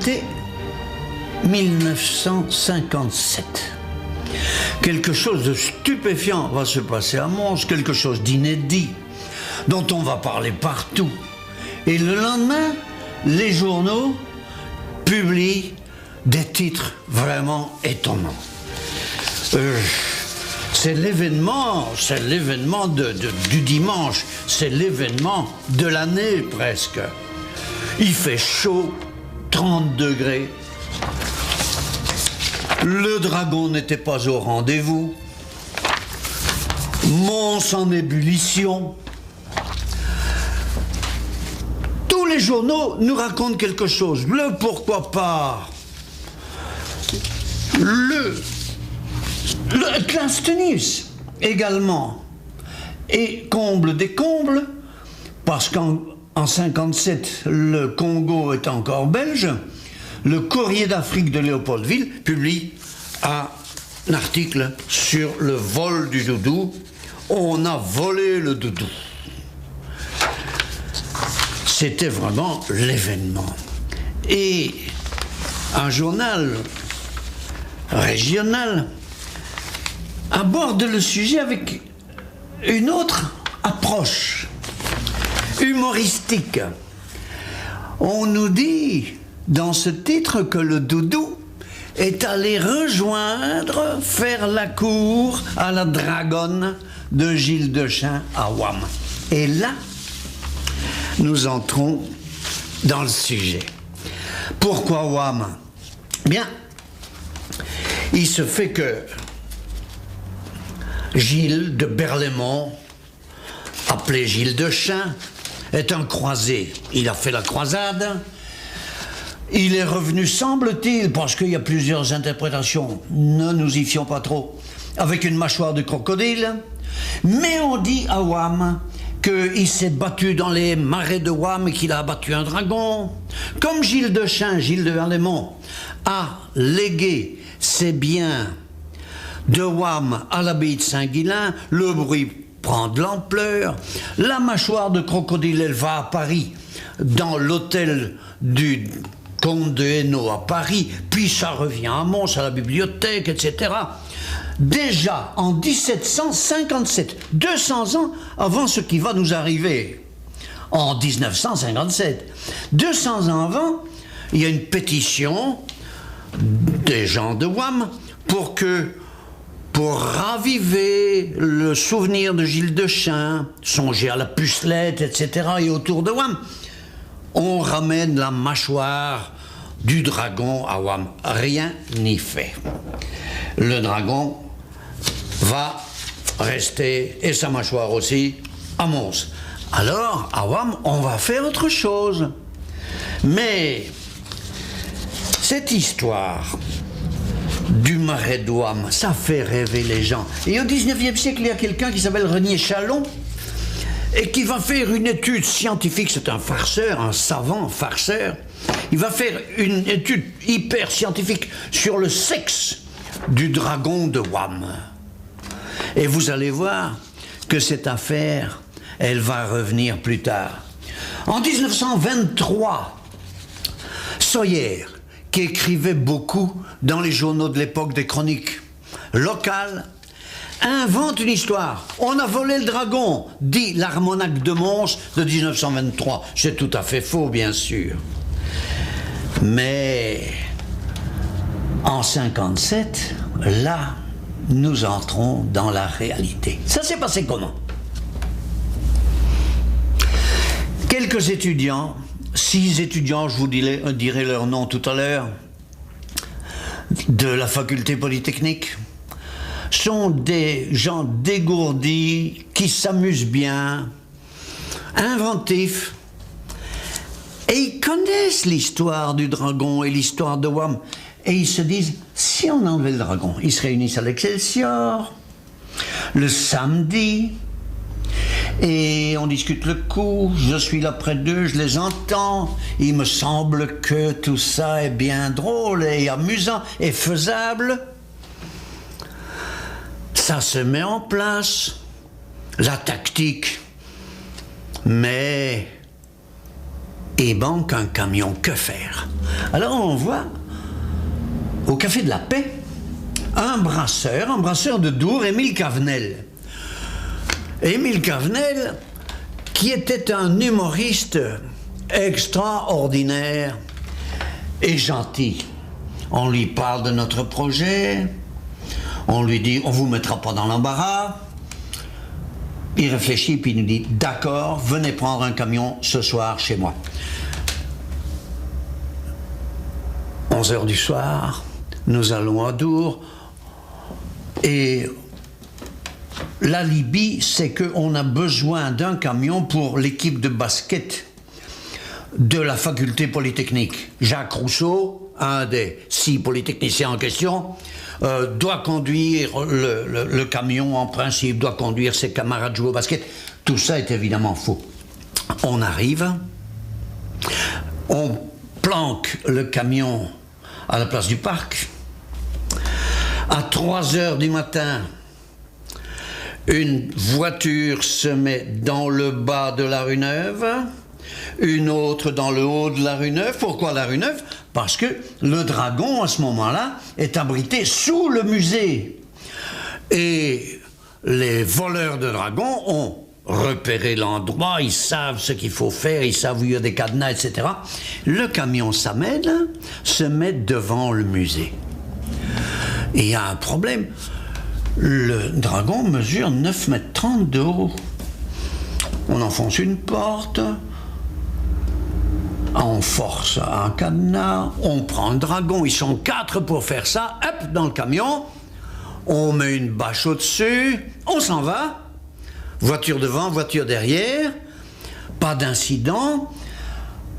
C'était 1957. Quelque chose de stupéfiant va se passer à Mons, quelque chose d'inédit, dont on va parler partout. Et le lendemain, les journaux publient des titres vraiment étonnants. C'est l'événement du dimanche, c'est l'événement de l'année presque. Il fait chaud, 30 degrés. Le dragon n'était pas au rendez-vous. Mons en ébullition. Tous les journaux nous racontent quelque chose. Le pourquoi pas. Le Clastenus également. Et comble des combles, parce qu'en 57, le Congo est encore belge, le Courrier d'Afrique de Léopoldville publie un article sur le vol du doudou. On a volé le doudou. C'était vraiment l'événement. Et un journal régional aborde le sujet avec une autre approche humoristique. On nous dit dans ce titre que le doudou est allé faire la cour à la dragonne de Gilles Dechain à Ouam. Et là, nous entrons dans le sujet. Pourquoi Ouam? Bien, il se fait que Gilles de Berlaymont, appelé Gilles Dechain, est un croisé. Il a fait la croisade. Il est revenu, semble-t-il, parce qu'il y a plusieurs interprétations, ne nous y fions pas trop, avec une mâchoire de crocodile. Mais on dit à Ouam qu'il s'est battu dans les marais de Ouam et qu'il a abattu un dragon. Comme Gilles Dechain, Gilles de Berlaymont, a légué ses biens de Ouam à l'abbaye de Saint-Guilain, le bruit prend de l'ampleur. La mâchoire de crocodile, elle va à Paris, dans l'hôtel du comte de Hainaut à Paris, puis ça revient à Mons, à la bibliothèque, etc. Déjà en 1757, 200 ans avant ce qui va nous arriver, en 1957, 200 ans avant, il y a une pétition des gens de Ouam pour raviver le souvenir de Gilles Dechain, songer à la pucelette, etc. Et autour de Ouam, on ramène la mâchoire du dragon à Ouam. Rien n'y fait. Le dragon va rester, et sa mâchoire aussi, à Mons. Alors, à Ouam, on va faire autre chose. Mais cette histoire du marais d'Ouam, ça fait rêver les gens. Et au 19e siècle, il y a quelqu'un qui s'appelle René Chalon et qui va faire une étude scientifique. C'est un farceur, un savant farceur. Il va faire une étude hyper scientifique sur le sexe du dragon de Ouam. Et vous allez voir que cette affaire, elle va revenir plus tard. En 1923, Sawyer, qui écrivait beaucoup dans les journaux de l'époque, des chroniques locales, invente une histoire. On a volé le dragon, dit l'Harmonaque de Mons de 1923. C'est tout à fait faux, bien sûr. Mais en 57, là, nous entrons dans la réalité. Ça s'est passé comment? Quelques étudiants, 6 étudiants, je vous dirai leur nom tout à l'heure, de la faculté polytechnique, sont des gens dégourdis, qui s'amusent bien, inventifs, et ils connaissent l'histoire du dragon et l'histoire de Ouam, et ils se disent, si on enlevait le dragon, ils se réunissent à l'Excelsior, le samedi, et on discute le coup, je suis là près d'eux, je les entends, il me semble que tout ça est bien drôle et amusant et faisable. Ça se met en place, la tactique, mais et manque un camion. Que faire? Alors on voit au Café de la Paix un brasseur de Dour, Émile Cavenel. Émile Cavenel, qui était un humoriste extraordinaire et gentil. On lui parle de notre projet, on lui dit on vous mettra pas dans l'embarras. Il réfléchit puis il nous dit d'accord, venez prendre un camion ce soir chez moi. 11h du soir, nous allons à Dour et l'alibi, c'est qu'on a besoin d'un camion pour l'équipe de basket de la faculté polytechnique. Jacques Rousseau, un des 6 polytechniciens en question, doit conduire le camion en principe, doit conduire ses camarades jouer au basket. Tout ça est évidemment faux. On arrive, on planque le camion à la place du parc. À 3h du matin, une voiture se met dans le bas de la rue Neuve, une autre dans le haut de la rue Neuve. Pourquoi la rue Neuve? Parce que le Dragon, à ce moment-là, est abrité sous le musée. Et les voleurs de Dragon ont repéré l'endroit, ils savent ce qu'il faut faire, ils savent où il y a des cadenas, etc. Le camion s'amène, se met devant le musée. Et il y a un problème. Le Dragon mesure 9,30 m de haut. On enfonce une porte, on force un cadenas, on prend le Dragon, ils sont 4 pour faire ça, hop, dans le camion, on met une bâche au-dessus, on s'en va, voiture devant, voiture derrière, pas d'incident.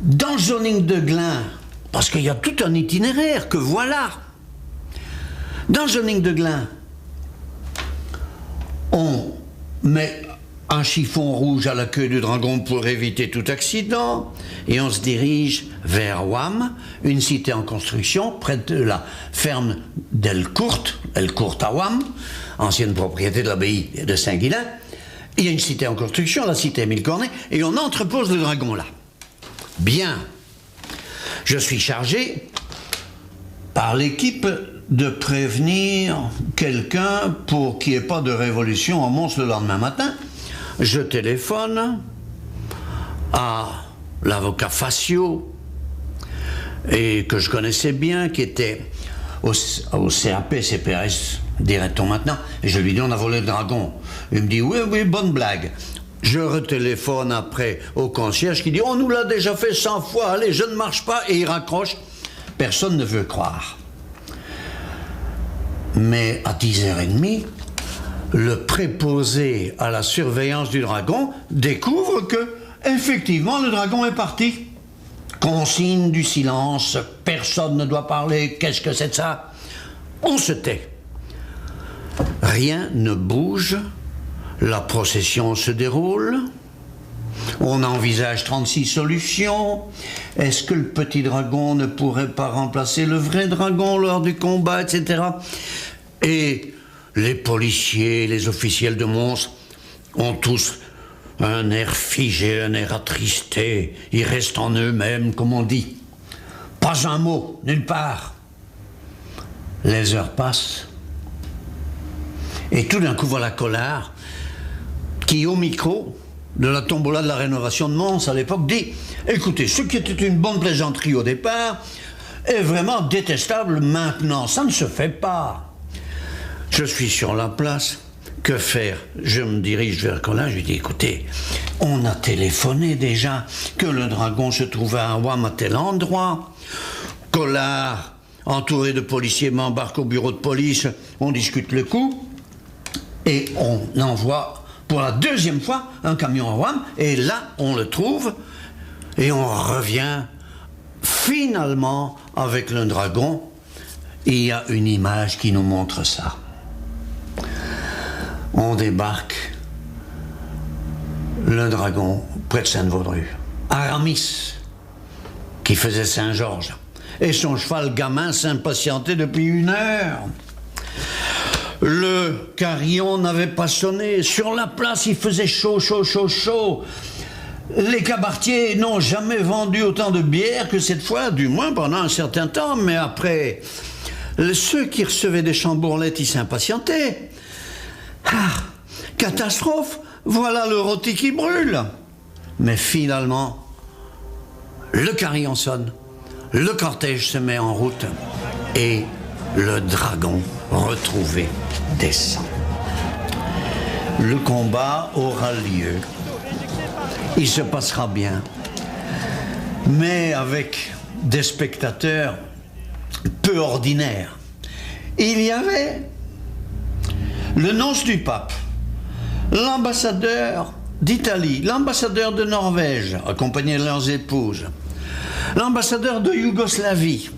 Dans le zoning de Glun, parce qu'il y a tout un itinéraire que voilà, dans le zoning de Glun, on met un chiffon rouge à la queue du Dragon pour éviter tout accident et on se dirige vers Ouham, une cité en construction près de la ferme d'Elcourt à Ouham, ancienne propriété de l'abbaye de Saint-Guilain. Il y a une cité en construction, la cité Émile Cornet, et on entrepose le Dragon là. Bien, je suis chargé par l'équipe de prévenir quelqu'un pour qu'il n'y ait pas de révolution en Mons le lendemain matin. Je téléphone à l'avocat Facio, et que je connaissais bien, qui était au CAP, CPRS, dirait-on maintenant, et je lui dis on a volé le Dragon. Il me dit oui, bonne blague. Je retéléphone après au concierge qui dit on nous l'a déjà fait 100 fois, allez, je ne marche pas, et il raccroche. Personne ne veut croire. Mais à 10h30, le préposé à la surveillance du Dragon découvre que, effectivement, le Dragon est parti. Consigne du silence, personne ne doit parler, qu'est-ce que c'est de ça? On se tait. Rien ne bouge, la procession se déroule, on envisage 36 solutions. Est-ce que le petit Dragon ne pourrait pas remplacer le vrai Dragon lors du combat, etc. Et les policiers, les officiels de Mons ont tous un air figé, un air attristé. Ils restent en eux-mêmes, comme on dit. Pas un mot, nulle part. Les heures passent. Et tout d'un coup, voilà Collard, qui, au micro de la tombola de la rénovation de Mons à l'époque, dit « Écoutez, ce qui était une bonne plaisanterie au départ est vraiment détestable maintenant. Ça ne se fait pas. » Je suis sur la place. Que faire? Je me dirige vers Collard, je lui dis « Écoutez, on a téléphoné déjà que le Dragon se trouvait à Ouham à tel endroit. » Collard, entouré de policiers, m'embarque au bureau de police, on discute le coup, et on envoie pour la deuxième fois un camion à Ouham, et là, on le trouve, et on revient finalement avec le Dragon. Il y a une image qui nous montre ça. On débarque, le Dragon, près de Sainte-Vaudrue. Aramis, qui faisait Saint-Georges, et son cheval gamin s'impatientait depuis 1 heure. Le carillon n'avait pas sonné. Sur la place, il faisait chaud. Les cabaretiers n'ont jamais vendu autant de bière que cette fois, du moins pendant un certain temps, mais après, ceux qui recevaient des chambourlettes, ils s'impatientaient. Ah, catastrophe, voilà le rôti qui brûle. Mais finalement, le carillon sonne, le cortège se met en route et le dragon retrouvé descend. Le combat aura lieu. Il se passera bien. Mais avec des spectateurs peu ordinaires. Il y avait le nonce du pape, l'ambassadeur d'Italie, l'ambassadeur de Norvège, accompagné de leurs épouses, l'ambassadeur de Yougoslavie,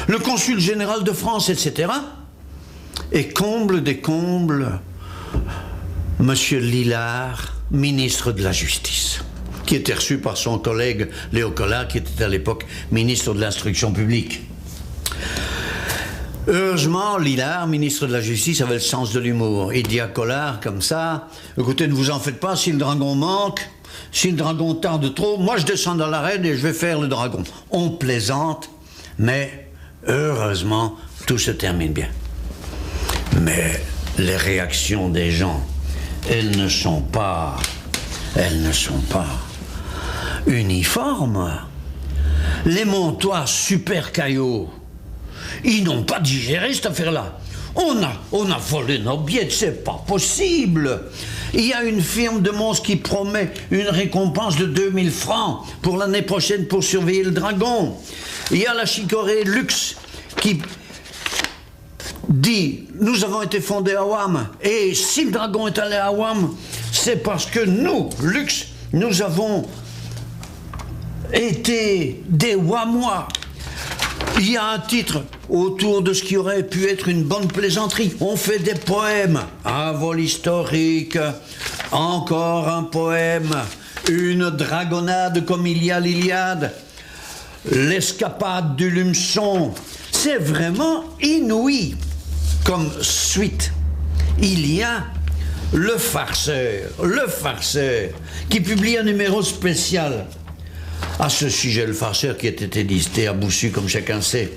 le consul général de France, etc. Et comble des combles, Monsieur Lillard, ministre de la Justice, qui était reçu par son collègue Léo Collard, qui était à l'époque ministre de l'Instruction publique. Heureusement, Lillard, ministre de la Justice, avait le sens de l'humour. Il dit à Collard, comme ça, écoutez, ne vous en faites pas, si le dragon manque, si le dragon tarde trop, moi je descends dans l'arène et je vais faire le dragon. On plaisante, mais heureusement, tout se termine bien. Mais les réactions des gens, elles ne sont pas uniformes. Les Montois super caillots, ils n'ont pas digéré cette affaire-là. On a volé nos billets, c'est pas possible. Il y a une firme de monstres qui promet une récompense de 2000 francs pour l'année prochaine pour surveiller le dragon. Il y a la Chicorée Luxe qui dit « Nous avons été fondés à Ouham et si le dragon est allé à Ouham, c'est parce que nous, Luxe, nous avons été des Ouhamois. » Il y a un titre autour de ce qui aurait pu être une bonne plaisanterie. On fait des poèmes. Un vol historique, encore un poème, une dragonnade comme il y a l'Iliade, l'escapade du Lumeçon. C'est vraiment inouï comme suite. Il y a le farceur, qui publie un numéro spécial. À ce sujet, le farceur qui était édité à Boussu, comme chacun sait.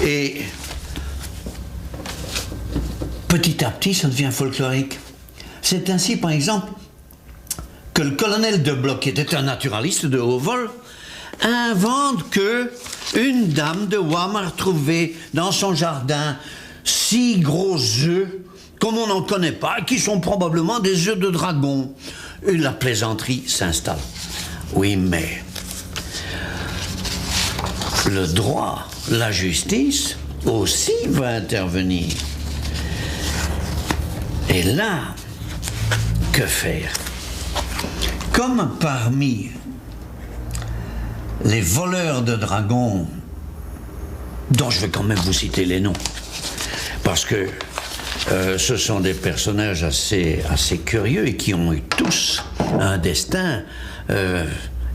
Et petit à petit, ça devient folklorique. C'est ainsi, par exemple, que le colonel de Bloch, qui était un naturaliste de haut vol, invente que une dame de Ouham a retrouvé dans son jardin 6 gros œufs, comme on n'en connaît pas, qui sont probablement des œufs de dragon. Et la plaisanterie s'installe. Oui, mais le droit, la justice aussi va intervenir. Et là, que faire? Comme parmi les voleurs de dragons, dont je vais quand même vous citer les noms, parce que ce sont des personnages assez curieux et qui ont eu tous un destin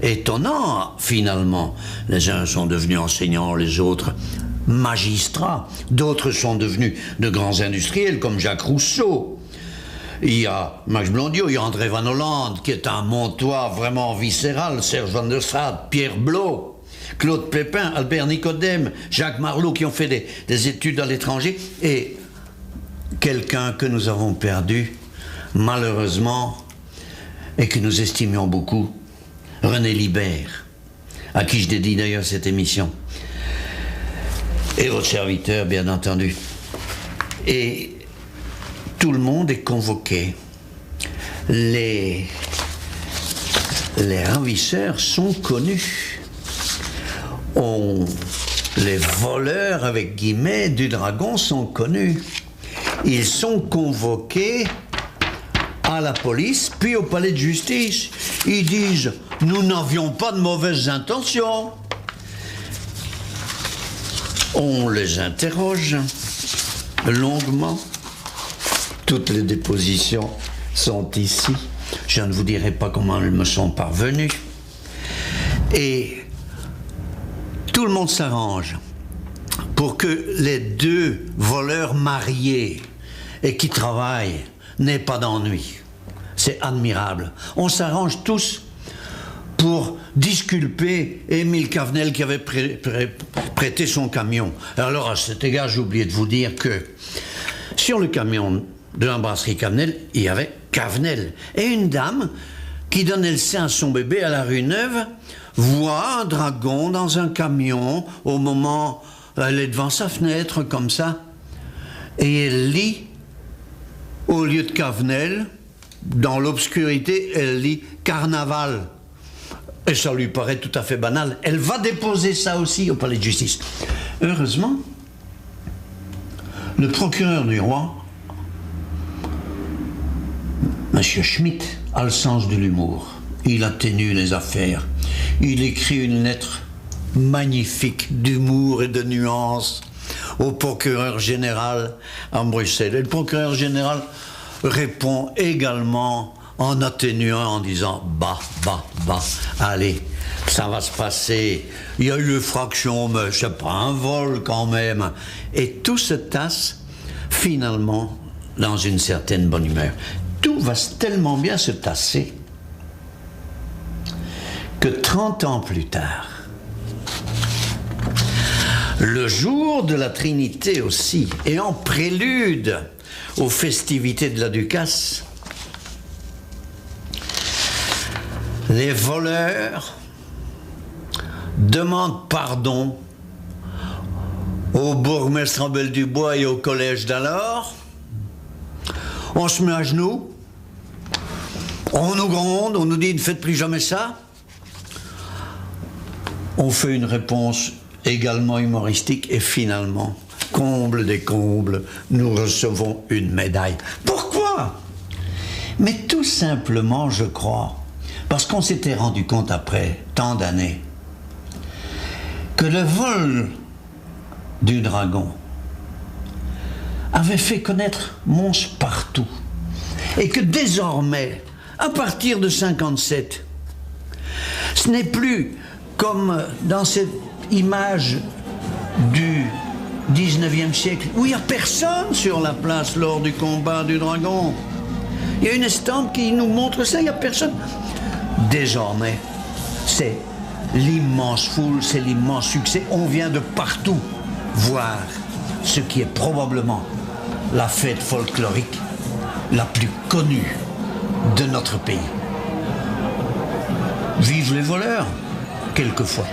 étonnant, finalement. Les uns sont devenus enseignants, les autres magistrats. D'autres sont devenus de grands industriels, comme Jacques Rousseau. Il y a Max Blondiot, il y a André Van Holland, qui est un Montois vraiment viscéral, Serge Van der Straat, Pierre Blot, Claude Pépin, Albert Nicodème, Jacques Marlot, qui ont fait des études à l'étranger, et quelqu'un que nous avons perdu, malheureusement, et que nous estimions beaucoup, René Libert, à qui je dédie d'ailleurs cette émission. Et votre serviteur, bien entendu. Et tout le monde est convoqué. Les ravisseurs sont connus. Les voleurs, avec guillemets, du dragon sont connus. Ils sont convoqués à la police, puis au palais de justice. Ils disent « Nous n'avions pas de mauvaises intentions ». On les interroge longuement. Toutes les dépositions sont ici. Je ne vous dirai pas comment elles me sont parvenues. Et tout le monde s'arrange pour que les 2 voleurs mariés et qui travaillent n'aient pas d'ennui. C'est admirable. On s'arrange tous pour disculper Émile Cavenel qui avait prêté son camion. Alors à cet égard, j'ai oublié de vous dire que sur le camion de la brasserie Cavenel, il y avait Cavenel. Et une dame qui donnait le sein à son bébé à la rue Neuve voit un dragon dans un camion au moment où elle est devant sa fenêtre comme ça. Et elle lit, au lieu de Cavenel, dans l'obscurité, elle lit Carnaval. Et ça lui paraît tout à fait banal. Elle va déposer ça aussi au palais de justice. Heureusement, le procureur du roi, M. Schmitt, a le sens de l'humour. Il atténue les affaires. Il écrit une lettre magnifique d'humour et de nuances au procureur général à Bruxelles. Et le procureur général répond également en atténuant, en disant « bah, allez, ça va se passer. Il y a eu une fraction, mais c'est pas un vol quand même. » Et tout se tasse finalement dans une certaine bonne humeur. Tout va tellement bien se tasser que 30 ans plus tard, le jour de la Trinité aussi, et en prélude aux festivités de la Ducasse, les voleurs demandent pardon au bourgmestre Abel Dubois et au collège d'alors. On se met à genoux, on nous gronde, on nous dit ne faites plus jamais ça. On fait une réponse également humoristique et finalement, comble des combles, nous recevons une médaille. Pourquoi? Mais tout simplement, je crois, parce qu'on s'était rendu compte après tant d'années que le vol du dragon avait fait connaître Mons partout et que désormais, à partir de 57, ce n'est plus comme dans cette image du 19e siècle où il n'y a personne sur la place lors du combat du dragon. Il y a une estampe qui nous montre ça, il n'y a personne. Désormais, c'est l'immense foule, c'est l'immense succès. On vient de partout voir ce qui est probablement la fête folklorique la plus connue de notre pays. Vive les voleurs, quelquefois.